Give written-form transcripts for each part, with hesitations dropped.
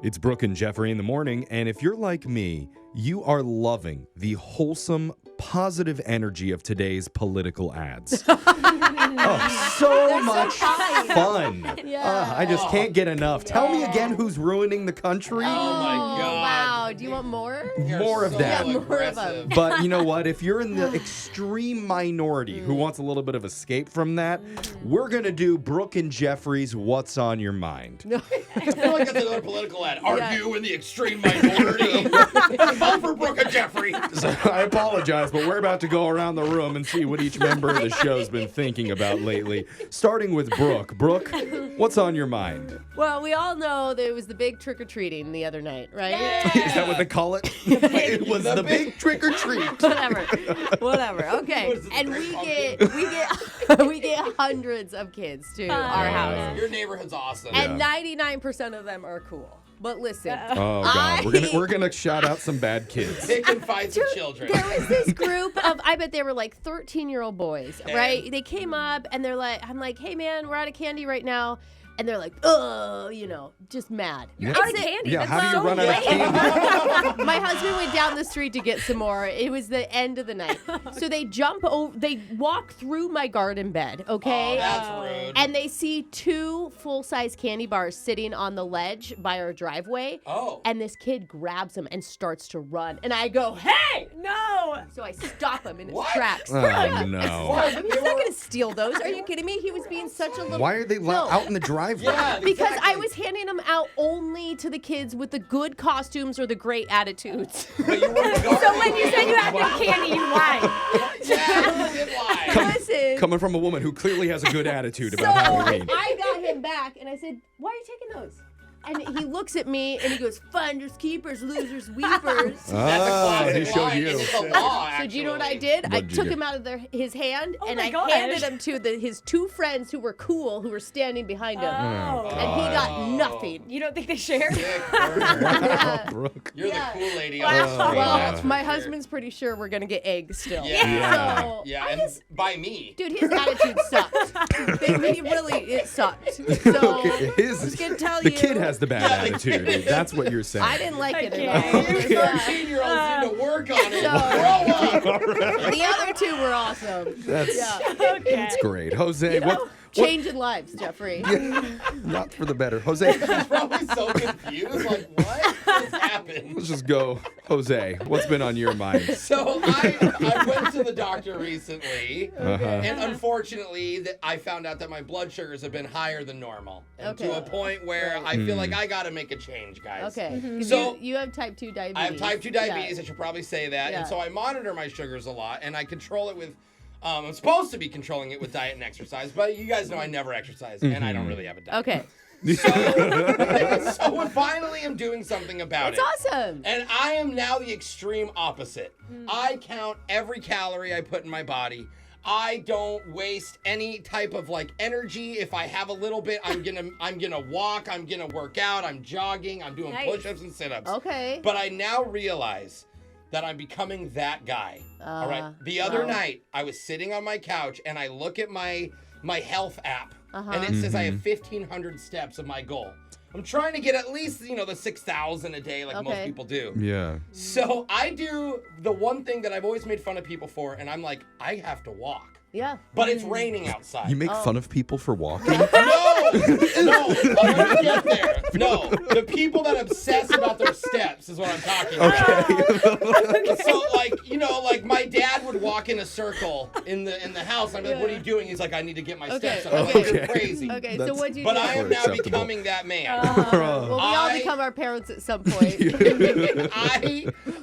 It's Brooke and Jeffrey in the morning, and if you're like me, you are loving the wholesome, positive energy of today's political ads. So much fun. Yeah. I just can't get enough. Tell me again who's ruining the country. Oh my God. Wow. Do you want more? More of that. Yeah, more of them. But you know what? If you're in the extreme minority who wants a little bit of escape from that, we're going to do Brooke and Jeffrey's What's on Your Mind. I feel like that's another political ad. Are you in the extreme minority? Vote for Brooke and Jeffrey. So I apologize, but we're about to go around the room and see what each member of the show's been thinking about lately. Starting with Brooke. Brooke, what's on your mind? Well, we all know that it was the big trick-or-treating the other night, right? Is that what they call it? It was the big trick or treat. Whatever. Okay. What is it, And the we great we get hundreds of kids to our house. Your neighborhood's awesome. And 99% of them are cool. But listen. Oh God, we're gonna shout out some bad kids. Pick and fights with children. There was this group of, I bet they were like 13-year-old boys, right? They came up and they're like, I'm like, hey man, we're out of candy right now. And they're like, oh, just mad. You're out of candy. Yeah, That's how do you so run out of lame. candy? My husband went down the street to get some more. It was the end of the night. So they they walk through my garden bed, okay? Oh, that's rude. And they see 2 full-size candy bars sitting on the ledge by our driveway. Oh. And this kid grabs them and starts to run. And I go, hey! No. So I stop him in his What? tracks. Oh no. What? He's not going to steal those. Are you kidding me? He was being such a little... Why are they No. out in the driveway? Yeah, Because exactly. I was handing them out only to the kids with the good costumes or the great attitudes. But you were So when you said you had no candy, you lied. Yeah, you did lie. Listen. Coming from a woman who clearly has a good attitude So about Halloween. I got him back and I said, why are you taking those? And he looks at me and he goes, finders, keepers, losers, weepers. That's a Oh, classic he showed lie, you. and it's a law, So do you know what I actually. did? I What'd you took do? him out of his hand and my I gosh. handed him to his 2 friends who were cool, who were standing behind him. Oh. And he got nothing. You don't think they shared? Dick, Brooke. Yeah. Brooke. You're Yeah. the cool lady. Wow. on the street. Well, That's for my sure. husband's pretty sure we're going to get eggs still. Yeah. So, Yeah, and by me. dude, his attitude sucked. It sucked. So, Okay, I'm just going to tell the you. kid has the bad Yeah, the attitude. kid. That's what you're saying. I didn't like it Okay. at all. You Yeah. 13-year-olds need to work on it. So- Grow up. The other 2 were awesome. That's Okay. That's great. Jose, what? Changing lives, Jeffrey. Not for the better. Jose, He's probably so confused. Like, what just happened? let's just go. Jose, what's been on your mind? So I went to the doctor recently, Uh-huh. and unfortunately, I found out that my blood sugars have been higher than normal, and to Okay. a point where I feel like I got to make a change, guys. Okay. 'Cause So- you have type 2 diabetes. I have type 2 diabetes. Yeah. I should probably say that. Yeah. And so I monitor my sugars a lot, and I control it with. I'm supposed to be controlling it with diet and exercise, but you guys know I never exercise, and I don't really have a diet. Okay. So I finally am doing something about It's it. awesome. And I am now the extreme opposite. I count every calorie I put in my body. I don't waste any type of energy. If I have a little bit, I'm gonna walk, I'm gonna work out, I'm jogging, I'm doing Nice. push-ups and sit-ups. Okay. But I now realize that I'm becoming that guy. All right. The other night, I was sitting on my couch and I look at my health app, and it says I have 1,500 steps of my goal. I'm trying to get at least, the 6,000 a day like most Okay. people do. Yeah. So I do the one thing that I've always made fun of people for, and I'm like, I have to walk. Yeah. But it's raining outside. You make fun of people for walking? No, I'm gonna get there. No, the people that obsess about their steps is what I'm talking about. So, my dad would walk in a circle in the house. I'm like, "What are you doing?" He's like, "I need to get my steps up." I'm like, "You're crazy." Okay, so That's- what'd you But do? I am now Acceptable. becoming that man. Well, we all I- become our parents at some point.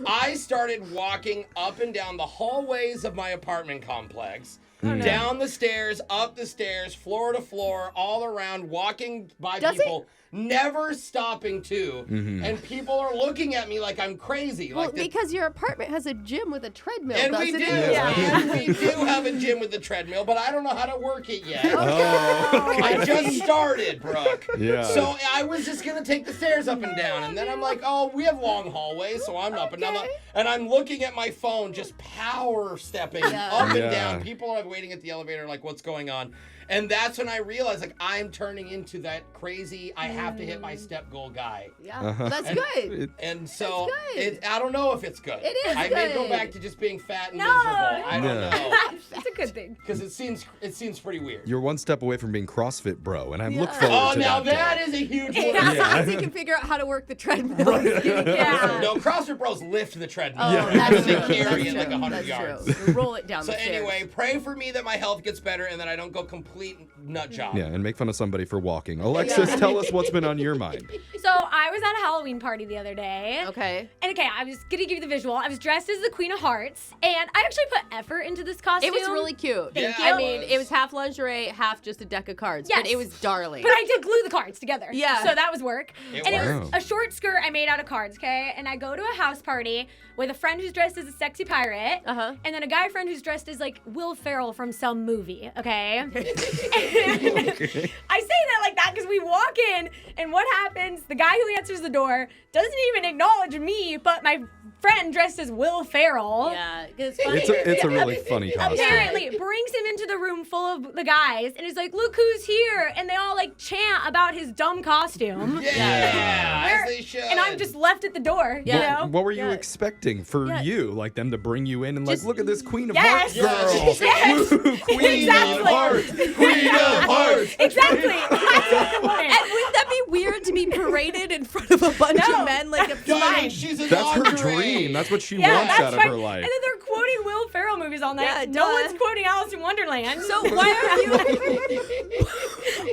I started walking up and down the hallways of my apartment complex, down the stairs, up the stairs, floor to floor, all around, walking by Does people, never stopping to. And people are looking at me like I'm crazy. Well, like because your apartment has a gym with a treadmill, and doesn't we do. it? And we do have a gym with the treadmill, but I don't know how to work it yet. Oh, I just started, Brooke. Yeah. So I was just gonna take the stairs up and down, and then I'm like, oh, we have long hallways, so I'm up and down, and I'm looking at my phone, just power stepping up and Yeah. down. People are waiting at the elevator, like, what's going on? And that's when I realized, like, I'm turning into that crazy, I have to hit my step goal guy. Yeah, that's good. And so, That's good. I don't know if it's good. It is I may go good. back to just being fat and No. miserable. I don't know. It's a good thing. Because it seems pretty weird. You're one step away from being CrossFit bro, and I look Yeah. forward Oh, to now that. that day. is a huge As word. long as he can figure out how to work the treadmill. Yeah. No, CrossFit bros lift the treadmill. Oh, Yeah. that's They true. carry That's it like true. 100 That's yards. true. You roll it down So the stairs. anyway, pray for me that my health gets better and that I don't go complete nut job. Yeah, and make fun of somebody for walking. Alexis, tell us what's been on your mind. So I was at a Halloween party the other day. Okay. And okay, I was gonna give you the visual. I was dressed as the Queen of Hearts, and I actually put effort into this costume. It was really cute. Thank I you. mean, it was half lingerie, half just a deck of cards. Yes. But it was darling. But I did glue the cards together. Yeah. So that was work. It and worked. it was a short skirt I made out of cards, okay? And I go to a house party with a friend who's dressed as a sexy pirate. Uh-huh. And then a guy friend who's dressed as like Will Ferrell from some movie, okay? And I say that like that because we walk in, and what happens? The guy who answers the door doesn't even acknowledge me, but my friend dressed as Will Ferrell. Yeah, it's funny. It's a really funny costume. Apparently, brings him into the room full of the guys, and he's like, "Look who's here!" And they all like chant about his dumb costume. Yeah, Where- as they should. And I'm just left at the door. Yeah. You know? What were you Yeah. expecting for Yeah. you? Like them to bring you in and like, Just- look at this Queen of Yes. Hearts girl. Yes. Woo, Queen Exactly. of Hearts. Queen of Hearts. Exactly. That's what I wanted. And wouldn't that be weird to be paraded in front of a bunch No. of men like a Darling, she's in That's her lingerie. dream. That's what she Yeah, wants that's out of fine. her life. And then they're quoting Will Ferrell movies all night. Yeah, No duh. one's quoting Alice in Wonderland. So why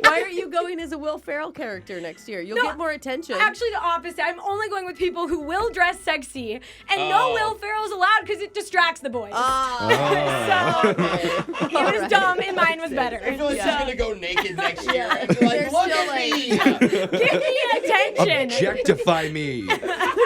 are you going as a Will Ferrell character next year? You'll No, get more attention. Actually, the opposite. I'm only going with people who will dress sexy, and no Oh. Will Ferrell's allowed because it distracts the boys. Oh. So it was Alright. dumb, and mine was better. I feel like Yeah. she's gonna go naked next year Yeah. and be like, They're look still at like- me. Give me attention. Objectify me.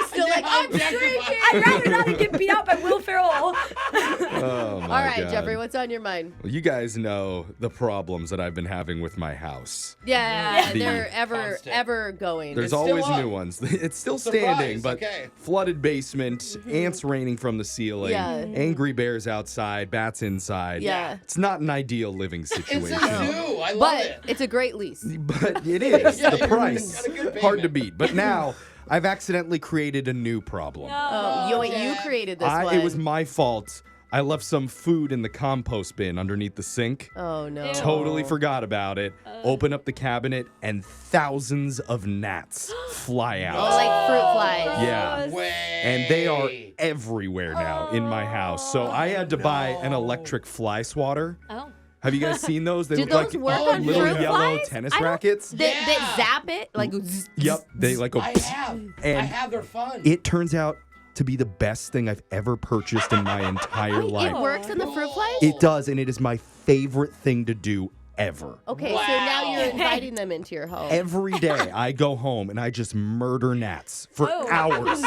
Still like, I'm Objectify. I'd rather not get beat up by Will Ferrell. Oh my All right, God. Jeffrey, what's on your mind? Well, you guys know the problems that I've been having with my house. Yeah, The- they're Constant. ever going. There's It's still always up. new ones. It's still Surprise, standing, but okay. flooded basement, ants raining from the ceiling, Yeah. angry bears outside, bats inside. Yeah. It's not an ideal living It's a situation. zoo. I love but it. it's a great lease. But it is. Yeah, the you're- price. got a good Hard to payment. beat. But now I've accidentally created a new problem. Oh, you Jeff. created this one. It was my fault. I left some food in the compost bin underneath the sink. Oh no. Totally forgot about it. Open up the cabinet and thousands of gnats fly Oh, out. like fruit flies. Yeah. Way. And they are everywhere now in my house. So I had to buy an electric fly swatter. Oh. Have you guys seen those? They Do look those like work on little fruit yellow flies? tennis I don't- rackets. That zap it like. zzz, Yep, they like go. I have. I And have. They're fun. it turns out to be the best thing I've ever purchased in my entire Wait, life. it works on the fruit flies? It does, and it is my favorite thing to do ever. Okay, so Wow. now you're inviting them into your home. Every day I go home and I just murder gnats for Oh. hours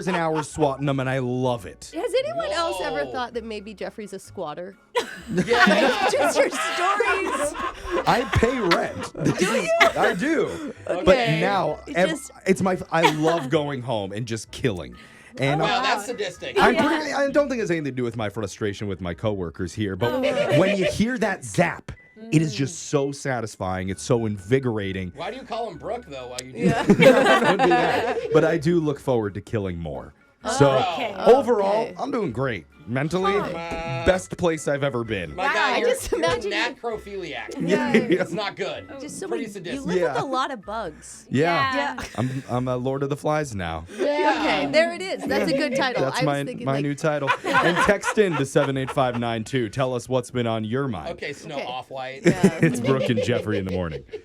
and hours swatting them, and I love it. Has anyone else ever Whoa. thought that maybe Jeffrey's a squatter? Yeah. Just your stories. I pay rent. Do you? I do. But Okay. now It just- it's my. I love going home and just killing. And Wow, that's sadistic. I don't think it has anything to do with my frustration with my coworkers here, but when you hear that zap, it is just so satisfying. It's so invigorating. Why do you call him Brooke though? While you do Yeah. Don't do that. But I do look forward to killing more. So Okay. overall, Okay. I'm doing great. Mentally, on. best place I've ever been. My guy, I you're, just you're imagine a you- necrophiliac. Yeah. It's not good. Just so Pretty many, you sadistic. live with Yeah. a lot of bugs. Yeah. Yeah. I'm a Lord of the Flies now. Yeah. Okay, there it is. That's a good title. That's I was my thinking my like, new title. And text in to 78592. Tell us what's been on your mind. Okay, Snow Okay. Off-White. Yeah. It's Brooke and Jeffrey in the morning.